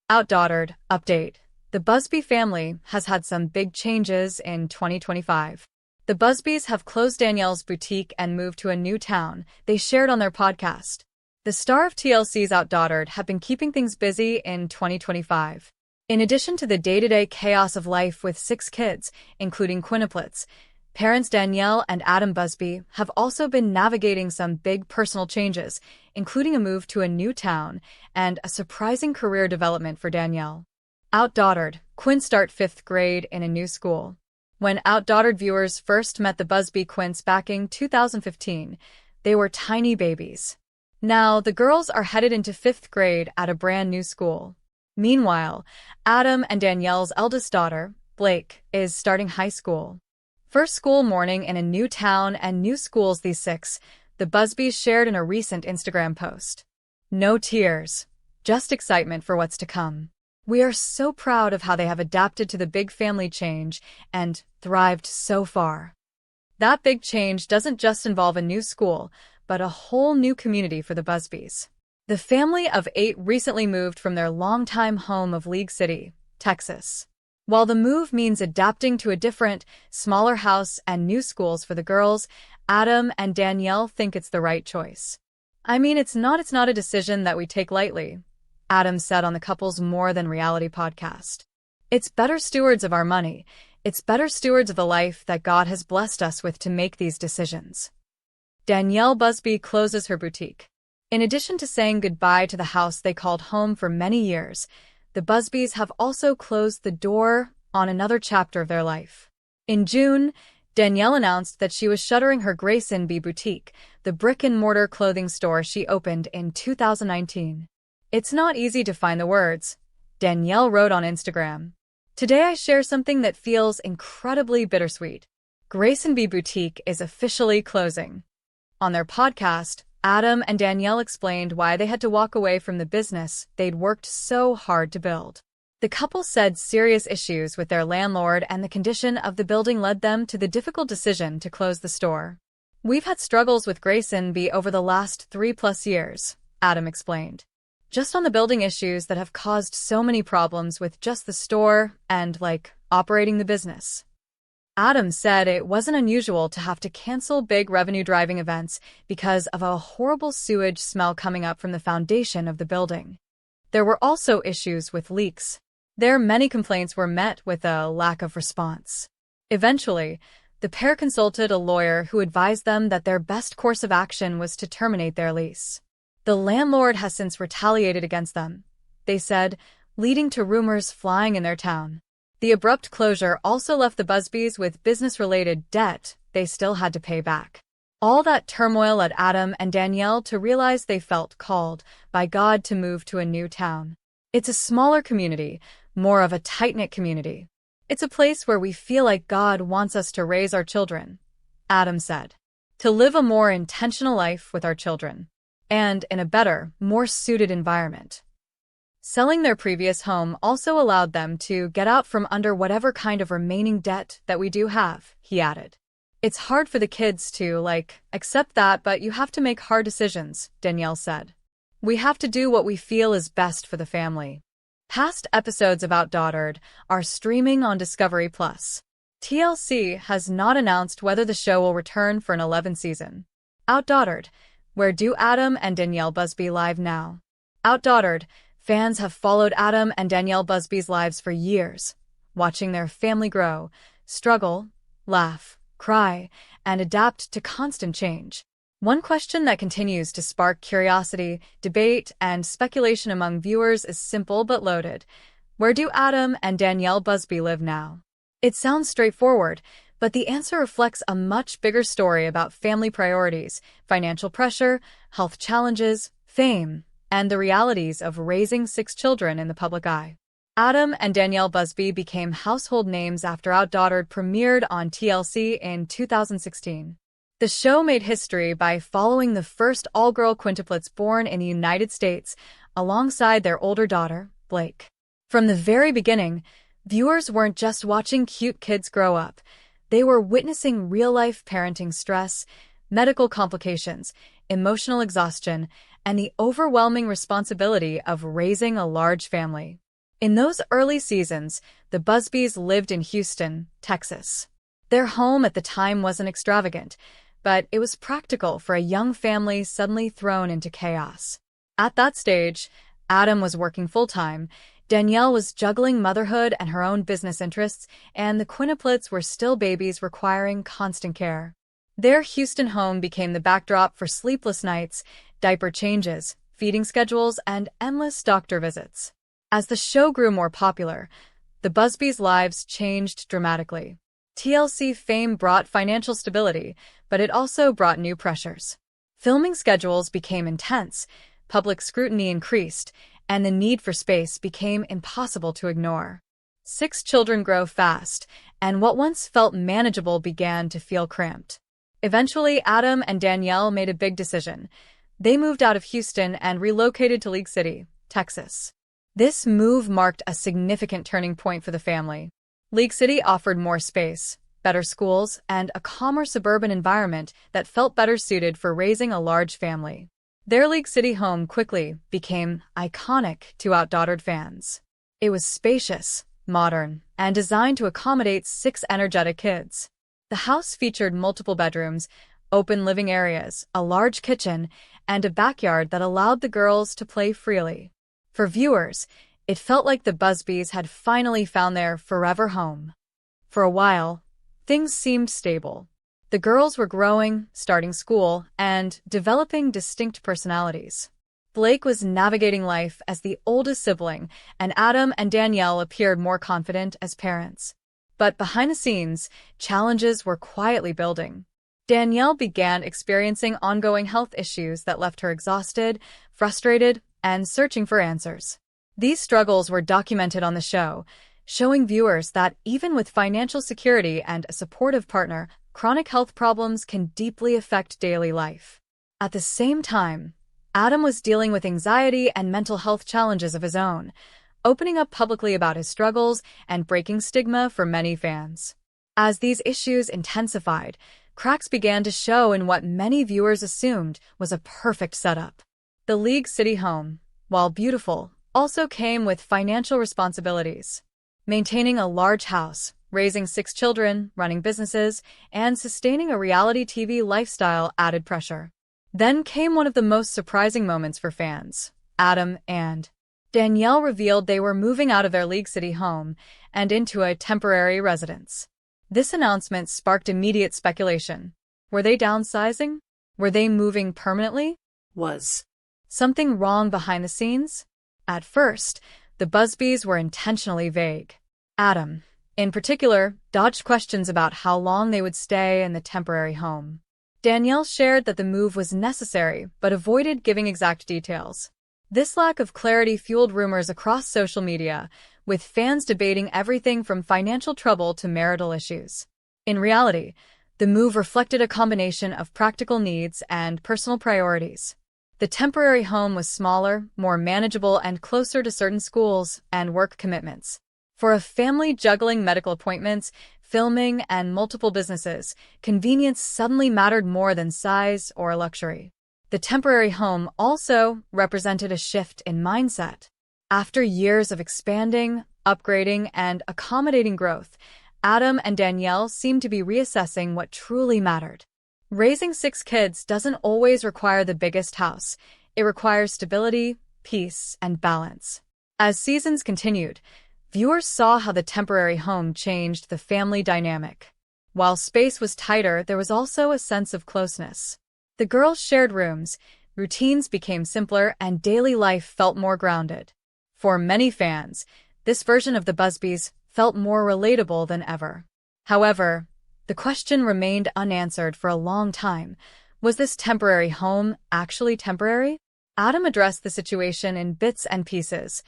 OutDaughtered update. The Busby family has had some big changes in 2025. The Busbys have closed Danielle's boutique and moved to a new town, they shared on their podcast. The star of TLC's OutDaughtered have been keeping things busy in 2025. In addition to the day-to-day chaos of life with 6 kids, including quintuplets, parents Danielle and Adam Busby have also been navigating some big personal changes, including a move to a new town and a surprising career development for Danielle. OutDaughtered, Quints start 5th grade in a new school. When OutDaughtered viewers first met the Busby Quints back in 2015, they were tiny babies. Now, the girls are headed into 5th grade at a brand new school. Meanwhile, Adam and Danielle's eldest daughter, Blake, is starting high school. First school morning in a new town and new schools these 6, the Busbys shared in a recent Instagram post. No tears, just excitement for what's to come. We are so proud of how they have adapted to the big family change and thrived so far. That big change doesn't just involve a new school, but a whole new community for the Busbys. The family of 8 recently moved from their longtime home of League City, Texas. While the move means adapting to a different, smaller house and new schools for the girls, Adam and Danielle think it's the right choice. I mean, it's not a decision that we take lightly, Adam said on the couple's More Than Reality podcast. It's better stewards of our money. It's better stewards of the life that God has blessed us with to make these decisions. Danielle Busby closes her boutique. In addition to saying goodbye to the house they called home for many years, the Busbys have also closed the door on another chapter of their life. In June, Danielle announced that she was shuttering her Grayson B boutique, the brick-and-mortar clothing store she opened in 2019. It's not easy to find the words, Danielle wrote on Instagram. Today I share something that feels incredibly bittersweet. Grayson B boutique is officially closing. On their podcast, Adam and Danielle explained why they had to walk away from the business they'd worked so hard to build. The couple said serious issues with their landlord and the condition of the building led them to the difficult decision to close the store. We've had struggles with Grayson B over the last 3+ years, Adam explained. Just on the building issues that have caused so many problems with just the store and, operating the business. Adam said it wasn't unusual to have to cancel big revenue-driving events because of a horrible sewage smell coming up from the foundation of the building. There were also issues with leaks. Their many complaints were met with a lack of response. Eventually, the pair consulted a lawyer who advised them that their best course of action was to terminate their lease. The landlord has since retaliated against them, they said, leading to rumors flying in their town. The abrupt closure also left the Busbys with business-related debt they still had to pay back. All that turmoil led Adam and Danielle to realize they felt called by God to move to a new town. It's a smaller community, more of a tight-knit community. It's a place where we feel like God wants us to raise our children, Adam said. To live a more intentional life with our children. And in a better, more suited environment. Selling their previous home also allowed them to get out from under whatever kind of remaining debt that we do have, he added. It's hard for the kids to, accept that, but you have to make hard decisions, Danielle said. We have to do what we feel is best for the family. Past episodes of OutDaughtered are streaming on Discovery+. TLC has not announced whether the show will return for an 11th season. OutDaughtered, where do Adam and Danielle Busby live now? OutDaughtered, fans have followed Adam and Danielle Busby's lives for years, watching their family grow, struggle, laugh, cry, and adapt to constant change. One question that continues to spark curiosity, debate, and speculation among viewers is simple but loaded. Where do Adam and Danielle Busby live now? It sounds straightforward, but the answer reflects a much bigger story about family priorities, financial pressure, health challenges, fame, and the realities of raising 6 children in the public eye. Adam and Danielle Busby became household names after OutDaughtered premiered on TLC in 2016. The show made history by following the first all-girl quintuplets born in the United States alongside their older daughter, Blake. From the very beginning, viewers weren't just watching cute kids grow up. They were witnessing real-life parenting stress, medical complications, emotional exhaustion, and the overwhelming responsibility of raising a large family. In those early seasons, the Busbys lived in Houston, Texas. Their home at the time wasn't extravagant, but it was practical for a young family suddenly thrown into chaos. At that stage, Adam was working full-time, Danielle was juggling motherhood and her own business interests, and the quintuplets were still babies requiring constant care. Their Houston home became the backdrop for sleepless nights, diaper changes, feeding schedules, and endless doctor visits. As the show grew more popular, the Busbys' lives changed dramatically. TLC fame brought financial stability, but it also brought new pressures. Filming schedules became intense, public scrutiny increased, and the need for space became impossible to ignore. 6 children grow fast, and what once felt manageable began to feel cramped. Eventually, Adam and Danielle made a big decision. They moved out of Houston and relocated to League City, Texas. This move marked a significant turning point for the family. League City offered more space, better schools, and a calmer suburban environment that felt better suited for raising a large family. Their League City home quickly became iconic to OutDaughtered fans. It was spacious, modern, and designed to accommodate 6 energetic kids. The house featured multiple bedrooms, open living areas, a large kitchen, and a backyard that allowed the girls to play freely. For viewers, it felt like the Busbys had finally found their forever home. For a while, things seemed stable. The girls were growing, starting school, and developing distinct personalities. Blake was navigating life as the oldest sibling, and Adam and Danielle appeared more confident as parents. But behind the scenes, challenges were quietly building. Danielle began experiencing ongoing health issues that left her exhausted, frustrated, and searching for answers. These struggles were documented on the show, showing viewers that even with financial security and a supportive partner, chronic health problems can deeply affect daily life. At the same time, Adam was dealing with anxiety and mental health challenges of his own, opening up publicly about his struggles and breaking stigma for many fans. As these issues intensified, cracks began to show in what many viewers assumed was a perfect setup. The League City home, while beautiful, also came with financial responsibilities. Maintaining a large house, raising 6 children, running businesses, and sustaining a reality TV lifestyle added pressure. Then came one of the most surprising moments for fans. Adam and Danielle revealed they were moving out of their League City home and into a temporary residence. This announcement sparked immediate speculation. Were they downsizing? Were they moving permanently? Was something wrong behind the scenes? At first, the Busbys were intentionally vague. Adam, in particular, dodged questions about how long they would stay in the temporary home. Danielle shared that the move was necessary, but avoided giving exact details. This lack of clarity fueled rumors across social media, with fans debating everything from financial trouble to marital issues. In reality, the move reflected a combination of practical needs and personal priorities. The temporary home was smaller, more manageable, and closer to certain schools and work commitments. For a family juggling medical appointments, filming, and multiple businesses, convenience suddenly mattered more than size or luxury. The temporary home also represented a shift in mindset. After years of expanding, upgrading, and accommodating growth, Adam and Danielle seemed to be reassessing what truly mattered. Raising 6 kids doesn't always require the biggest house. It requires stability, peace, and balance. As seasons continued, viewers saw how the temporary home changed the family dynamic. While space was tighter, there was also a sense of closeness. The girls shared rooms, routines became simpler, and daily life felt more grounded. For many fans, this version of the Busbys felt more relatable than ever. However, the question remained unanswered for a long time. Was this temporary home actually temporary? Adam addressed the situation in bits and pieces,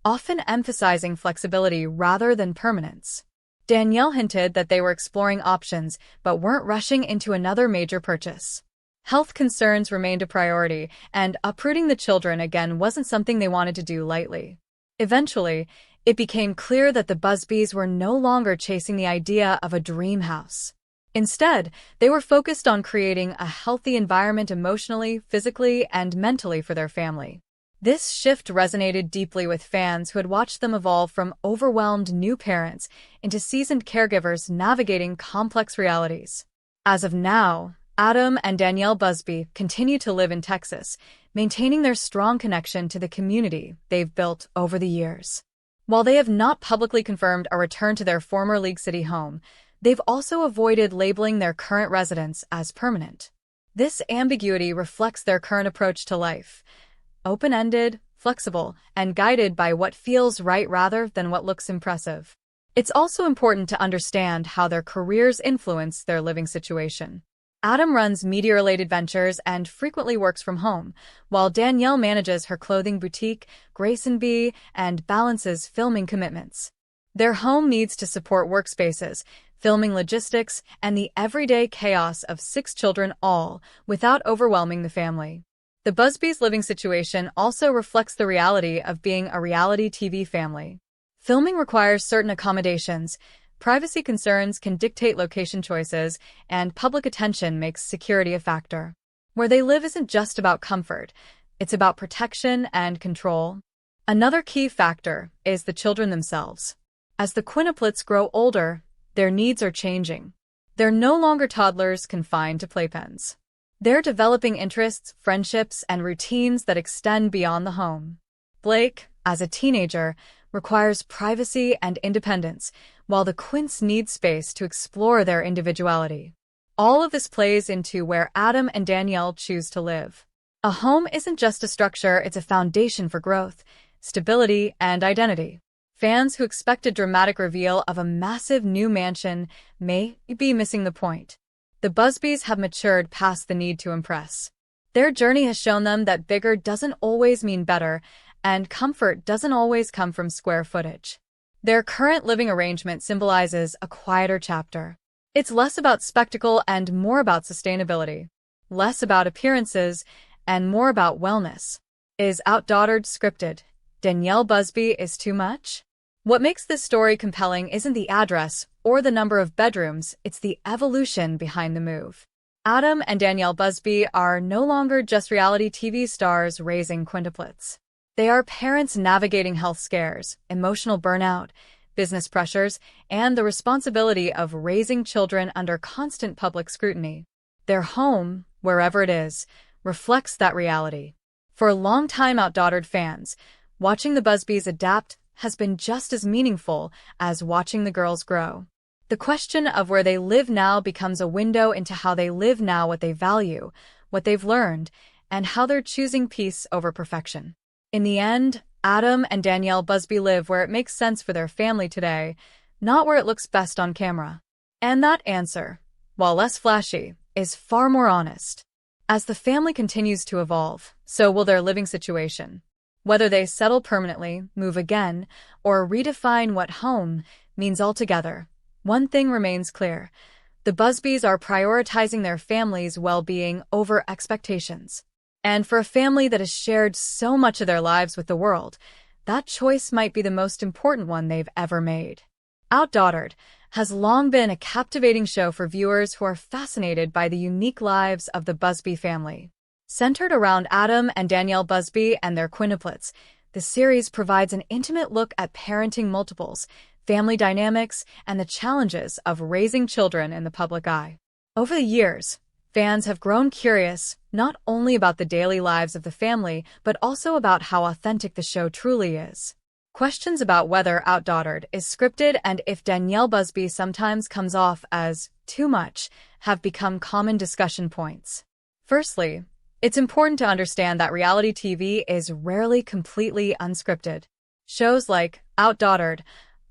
often emphasizing flexibility rather than permanence. Danielle hinted that they were exploring options but weren't rushing into another major purchase. Health concerns remained a priority, and uprooting the children again wasn't something they wanted to do lightly. Eventually, it became clear that the Busbys were no longer chasing the idea of a dream house. Instead, they were focused on creating a healthy environment emotionally, physically, and mentally for their family. This shift resonated deeply with fans who had watched them evolve from overwhelmed new parents into seasoned caregivers navigating complex realities. As of now, Adam and Danielle Busby continue to live in Texas, maintaining their strong connection to the community they've built over the years. While they have not publicly confirmed a return to their former League City home, they've also avoided labeling their current residence as permanent. This ambiguity reflects their current approach to life: open-ended, flexible, and guided by what feels right rather than what looks impressive. It's also important to understand how their careers influence their living situation. Adam runs media-related ventures and frequently works from home, while Danielle manages her clothing boutique, Grace & B, and balances filming commitments. Their home needs to support workspaces, filming logistics, and the everyday chaos of 6 children, all without overwhelming the family. The Busby's living situation also reflects the reality of being a reality TV family. Filming requires certain accommodations, privacy concerns can dictate location choices, and public attention makes security a factor. Where they live isn't just about comfort, it's about protection and control. Another key factor is the children themselves. As the quintuplets grow older, their needs are changing. They're no longer toddlers confined to playpens. They're developing interests, friendships, and routines that extend beyond the home. Blake, as a teenager, requires privacy and independence, while the quints need space to explore their individuality. All of this plays into where Adam and Danielle choose to live. A home isn't just a structure, it's a foundation for growth, stability, and identity. Fans who expect a dramatic reveal of a massive new mansion may be missing the point. The Busbys have matured past the need to impress. Their journey has shown them that bigger doesn't always mean better, and comfort doesn't always come from square footage. Their current living arrangement symbolizes a quieter chapter. It's less about spectacle and more about sustainability. Less about appearances and more about wellness. Is OutDaughtered scripted? Danielle Busby is too much? What makes this story compelling isn't the address or the number of bedrooms, it's the evolution behind the move. Adam and Danielle Busby are no longer just reality TV stars raising quintuplets. They are parents navigating health scares, emotional burnout, business pressures, and the responsibility of raising children under constant public scrutiny. Their home, wherever it is, reflects that reality. For longtime OutDaughtered fans, watching the Busbys adapt has been just as meaningful as watching the girls grow. The question of where they live now becomes a window into how they live now, what they value, what they've learned, and how they're choosing peace over perfection. In the end, Adam and Danielle Busby live where it makes sense for their family today, not where it looks best on camera. And that answer, while less flashy, is far more honest. As the family continues to evolve, so will their living situation. Whether they settle permanently, move again, or redefine what home means altogether, one thing remains clear. The Busbys are prioritizing their family's well-being over expectations. And for a family that has shared so much of their lives with the world, that choice might be the most important one they've ever made. OutDaughtered has long been a captivating show for viewers who are fascinated by the unique lives of the Busby family. Centered around Adam and Danielle Busby and their quintuplets, the series provides an intimate look at parenting multiples, family dynamics, and the challenges of raising children in the public eye. Over the years, fans have grown curious not only about the daily lives of the family, but also about how authentic the show truly is. Questions about whether OutDaughtered is scripted and if Danielle Busby sometimes comes off as too much have become common discussion points. Firstly, it's important to understand that reality TV is rarely completely unscripted. Shows like OutDaughtered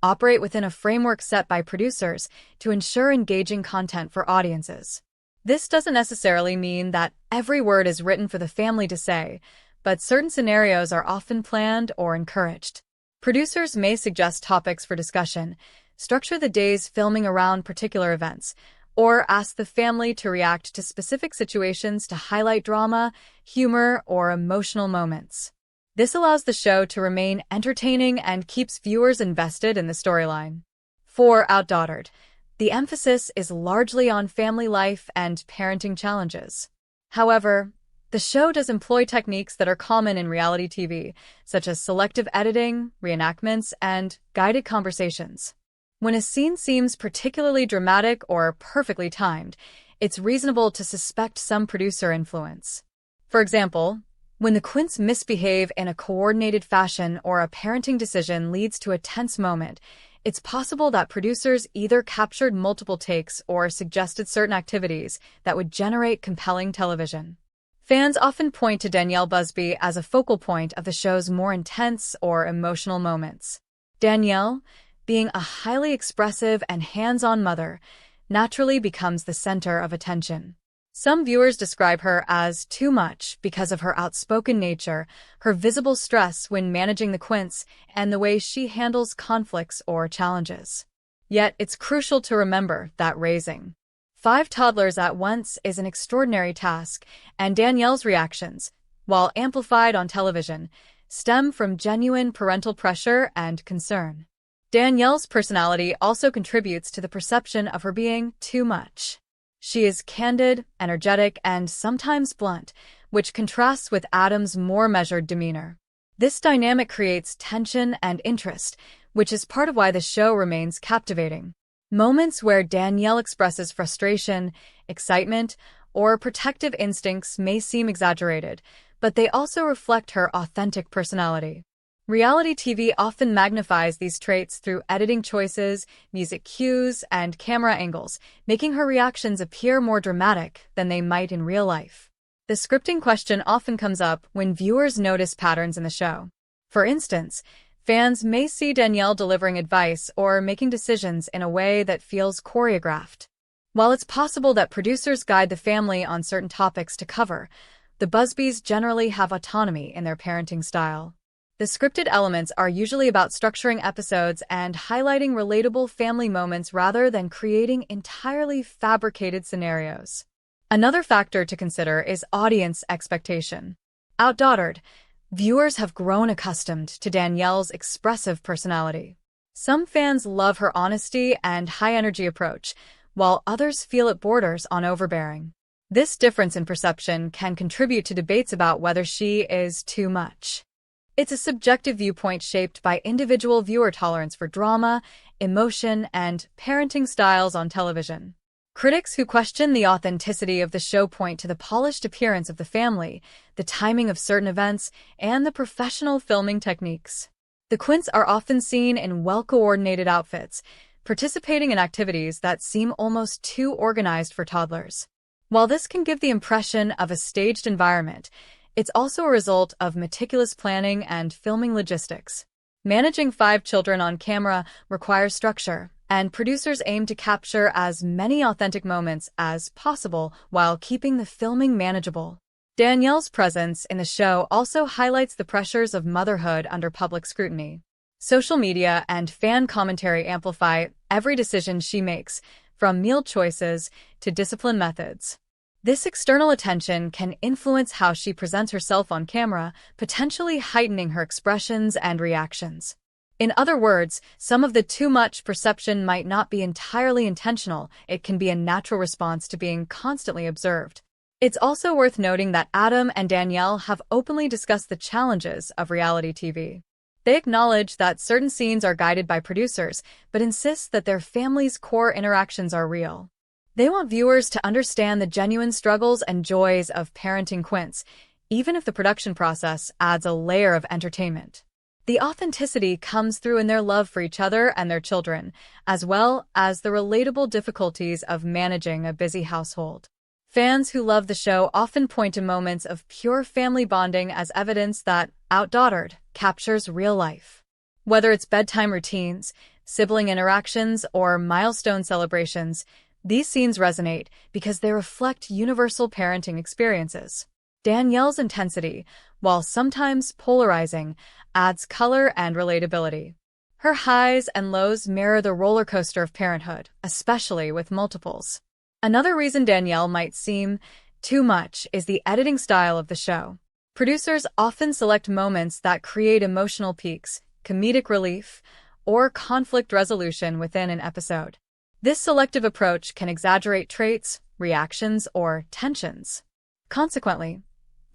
operate within a framework set by producers to ensure engaging content for audiences. This doesn't necessarily mean that every word is written for the family to say, but certain scenarios are often planned or encouraged. Producers may suggest topics for discussion, structure the day's filming around particular events, or ask the family to react to specific situations to highlight drama, humor, or emotional moments. This allows the show to remain entertaining and keeps viewers invested in the storyline. For OutDaughtered, the emphasis is largely on family life and parenting challenges. However, The show does employ techniques that are common in reality TV, such as selective editing, reenactments, and guided conversations. When a scene seems particularly dramatic or perfectly timed, it's reasonable to suspect some producer influence. For example, when the Quints misbehave in a coordinated fashion or a parenting decision leads to a tense moment, it's possible that producers either captured multiple takes or suggested certain activities that would generate compelling television. Fans often point to Danielle Busby as a focal point of the show's more intense or emotional moments. Danielle, being a highly expressive and hands-on mother, naturally becomes the center of attention. Some viewers describe her as too much because of her outspoken nature, her visible stress when managing the Quints, and the way she handles conflicts or challenges. Yet, it's crucial to remember that raising 5 toddlers at once is an extraordinary task, and Danielle's reactions, while amplified on television, stem from genuine parental pressure and concern. Danielle's personality also contributes to the perception of her being too much. She is candid, energetic, and sometimes blunt, which contrasts with Adam's more measured demeanor. This dynamic creates tension and interest, which is part of why the show remains captivating. Moments where Danielle expresses frustration, excitement, or protective instincts may seem exaggerated, but they also reflect her authentic personality. Reality TV often magnifies these traits through editing choices, music cues, and camera angles, making her reactions appear more dramatic than they might in real life. The scripting question often comes up when viewers notice patterns in the show. For instance, fans may see Danielle delivering advice or making decisions in a way that feels choreographed. While it's possible that producers guide the family on certain topics to cover, the Busbys generally have autonomy in their parenting style. The scripted elements are usually about structuring episodes and highlighting relatable family moments rather than creating entirely fabricated scenarios. Another factor to consider is audience expectation. OutDaughtered, viewers have grown accustomed to Danielle's expressive personality. Some fans love her honesty and high-energy approach, while others feel it borders on overbearing. This difference in perception can contribute to debates about whether she is too much. It's a subjective viewpoint shaped by individual viewer tolerance for drama, emotion, and parenting styles on television. Critics who question the authenticity of the show point to the polished appearance of the family, the timing of certain events, and the professional filming techniques. The Quints are often seen in well-coordinated outfits, participating in activities that seem almost too organized for toddlers. While this can give the impression of a staged environment, it's also a result of meticulous planning and filming logistics. Managing 5 children on camera requires structure, and producers aim to capture as many authentic moments as possible while keeping the filming manageable. Danielle's presence in the show also highlights the pressures of motherhood under public scrutiny. Social media and fan commentary amplify every decision she makes, from meal choices to discipline methods. This external attention can influence how she presents herself on camera, potentially heightening her expressions and reactions. In other words, some of the too much perception might not be entirely intentional. It can be a natural response to being constantly observed. It's also worth noting that Adam and Danielle have openly discussed the challenges of reality TV. They acknowledge that certain scenes are guided by producers, but insist that their family's core interactions are real. They want viewers to understand the genuine struggles and joys of parenting Quints, even if the production process adds a layer of entertainment. The authenticity comes through in their love for each other and their children, as well as the relatable difficulties of managing a busy household. Fans who love the show often point to moments of pure family bonding as evidence that OutDaughtered captures real life. Whether it's bedtime routines, sibling interactions, or milestone celebrations, these scenes resonate because they reflect universal parenting experiences. Danielle's intensity, while sometimes polarizing, adds color and relatability. Her highs and lows mirror the roller coaster of parenthood, especially with multiples. Another reason Danielle might seem too much is the editing style of the show. Producers often select moments that create emotional peaks, comedic relief, or conflict resolution within an episode. This selective approach can exaggerate traits, reactions, or tensions. Consequently,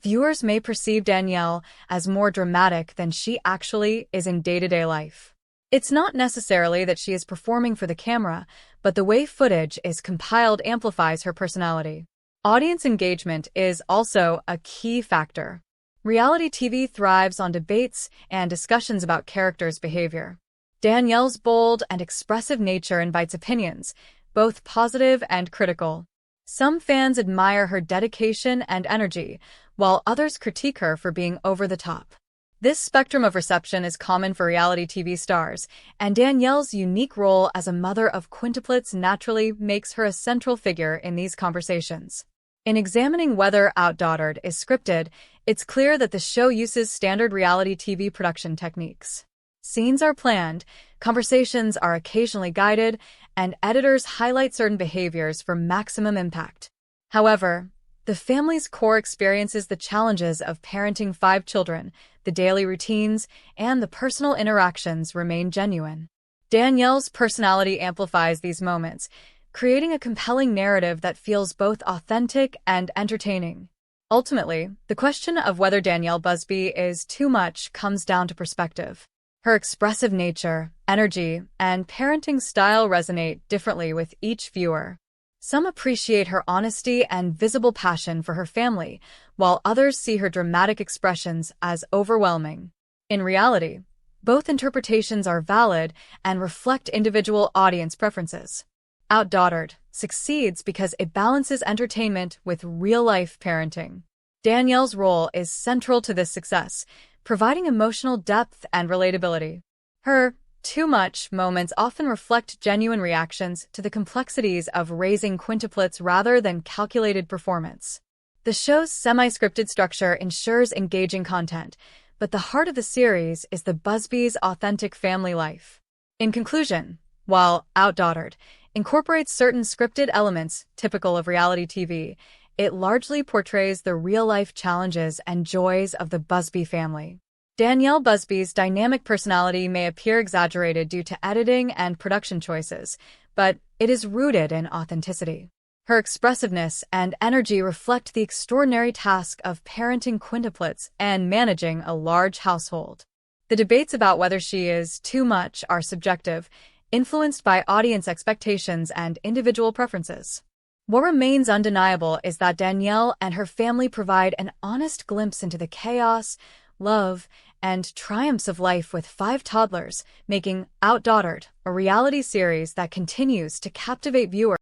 viewers may perceive Danielle as more dramatic than she actually is in day-to-day life. It's not necessarily that she is performing for the camera, but the way footage is compiled amplifies her personality. Audience engagement is also a key factor. Reality TV thrives on debates and discussions about characters' behavior. Danielle's bold and expressive nature invites opinions, both positive and critical. Some fans admire her dedication and energy, while others critique her for being over the top. This spectrum of reception is common for reality TV stars, and Danielle's unique role as a mother of quintuplets naturally makes her a central figure in these conversations. In examining whether OutDaughtered is scripted, it's clear that the show uses standard reality TV production techniques. Scenes are planned, conversations are occasionally guided, and editors highlight certain behaviors for maximum impact. However, the family's core experiences the challenges of parenting 5 children, the daily routines, and the personal interactions remain genuine. Danielle's personality amplifies these moments, creating a compelling narrative that feels both authentic and entertaining. Ultimately, the question of whether Danielle Busby is too much comes down to perspective. Her expressive nature, energy, and parenting style resonate differently with each viewer. Some appreciate her honesty and visible passion for her family, while others see her dramatic expressions as overwhelming. In reality, both interpretations are valid and reflect individual audience preferences. OutDaughtered succeeds because it balances entertainment with real-life parenting. Danielle's role is central to this success, providing emotional depth and relatability. Her too much moments often reflect genuine reactions to the complexities of raising quintuplets rather than calculated performance. The show's semi-scripted structure ensures engaging content, but the heart of the series is the Busby's authentic family life. In conclusion, while OutDaughtered incorporates certain scripted elements typical of reality TV, it largely portrays the real-life challenges and joys of the Busby family. Danielle Busby's dynamic personality may appear exaggerated due to editing and production choices, but it is rooted in authenticity. Her expressiveness and energy reflect the extraordinary task of parenting quintuplets and managing a large household. The debates about whether she is too much are subjective, influenced by audience expectations and individual preferences. What remains undeniable is that Danielle and her family provide an honest glimpse into the chaos, love, and triumphs of life with 5 toddlers, making OutDaughtered a reality series that continues to captivate viewers.